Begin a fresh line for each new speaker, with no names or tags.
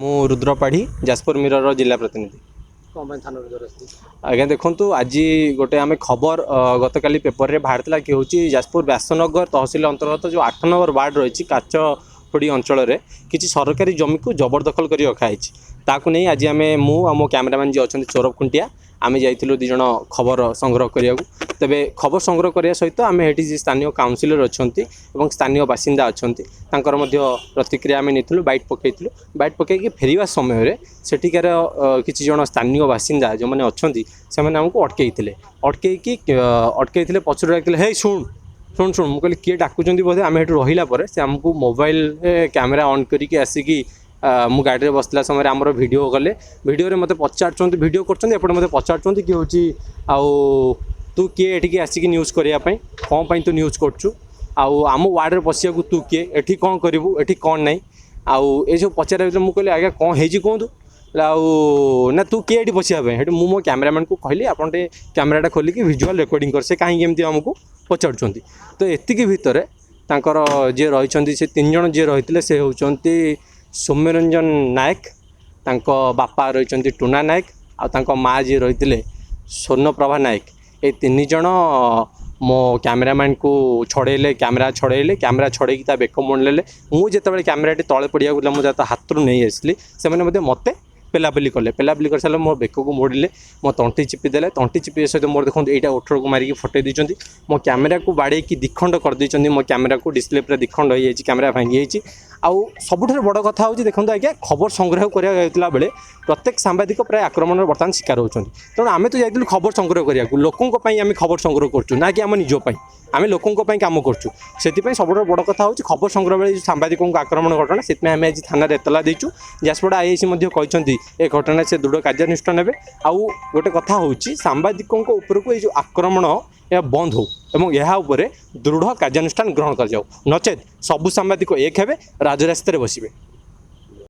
ମୁଁ रुद्र पाढ़ी जाजपुर मिरर जिला प्रतिनिधि। आज्ञा देखु आज गोटे आम खबर गतकाली पेपर में बाहर कि हूँ जाजपुर व्यासनगर तहसिल अंतर्गत जो 8 नंबर वार्ड रही काचपड़ी अंचल किसी सरकारी जमी को जबरदखल कर रखाई ताकू नहीं आज आम मो कैमेरामैन जी अच्छा सौरभ खुंटिया आम जाइलु दीज खबर संग्रह करने तेरे खबर संग्रह करने सहित आम ये स्थानीय काउनसिलर अच्छा स्थानीय बासिंदा अच्छा प्रतिक्रिया आम नहीं बैट पकईलु बैट पकईकि फेरवा समय सेठिकार किसी जन स्थानीय बासिंदा जो मैंने अच्छा से आमको अटकई पचर डाक हे शुण शुण शुण मुझे किए डाकुंट बोधे आम ये रहा से आमको मोबाइल कैमेरा ऑन करके आसिकी मु गाड़ी में बसला समय आम वीडियो गले वीडियो मत पचार वीडियो करपटे मत पचार कि हूँ आउ तू किए एठिकी आसिक न्यूज करने कौन पाई तू न्यूज करुँ आम वार्ड में पशिया तू किए एठी कौन करू एठी कौन नहीं आउ ये सब पचार मुझे कहली आज्ञा कौन है कहतु ना तू किए ये पशिया मु मो कैमेरामैन को कहली आप कैमेराटा खोलिकी विजुअल रिकॉर्डिंग कर से कहीं एमती आमको पचार तो एतिकी भितर तांकर जे रही से 3 जन जे रही से होती सौम्यरंजन नायक तांको बापा रही टूना नायक आ माँ जी रही स्वर्णप्रभा नायक ये 3 जन मो कैमेरामैन को छड़ेले कैमेरा छड़े बेक मोड़ले मुझे कैमेरा तले पड़ा गला मुझे हाथ रू नहीं आसली से मत पेलापेली कले पेलापेली कर सारे मो बेक को मोड़ले मो तंटी चिपीदे तंटी चिपी सहित मोर देखो यहाँ ओठर को मारिकी फटे देते मो कैमेरा को बाड़े की दिखंड कर मो कैमेरा को डिस्प्ले पूरा दिखंड हो कैमेरा भांगी आउ सबुठ बड़ कथा हूँ देखो आज्ञा खबर संग्रह करा बेले प्रत्येक सांबादिक प्राय आक्रमण बर्तमान शिकार होती तेणु आम तो जाइलु खबर संग्रह करा लोकों आम खबर संग्रह करूँ ना कि आम निजपाई आम लोकों कम करूँ से सब बड़ कथा हूँ खबर संग्रह बेले सांबादिकों आक्रमण घटना से आम आज थाना एतला देचु जाजपड़ा आईआईसी कहते ए घटना से दृढ़ कार्यानुष्ठान ने आउ गोटे कथा हूँ सांबादिकों उपरको ये आक्रमण यह बंद हो एवं यह दृढ़ कार्यानुष्ठान ग्रहण कर जाऊ नचेत सबु सांबादिक एक हेबे राजरास्तार बसिबे।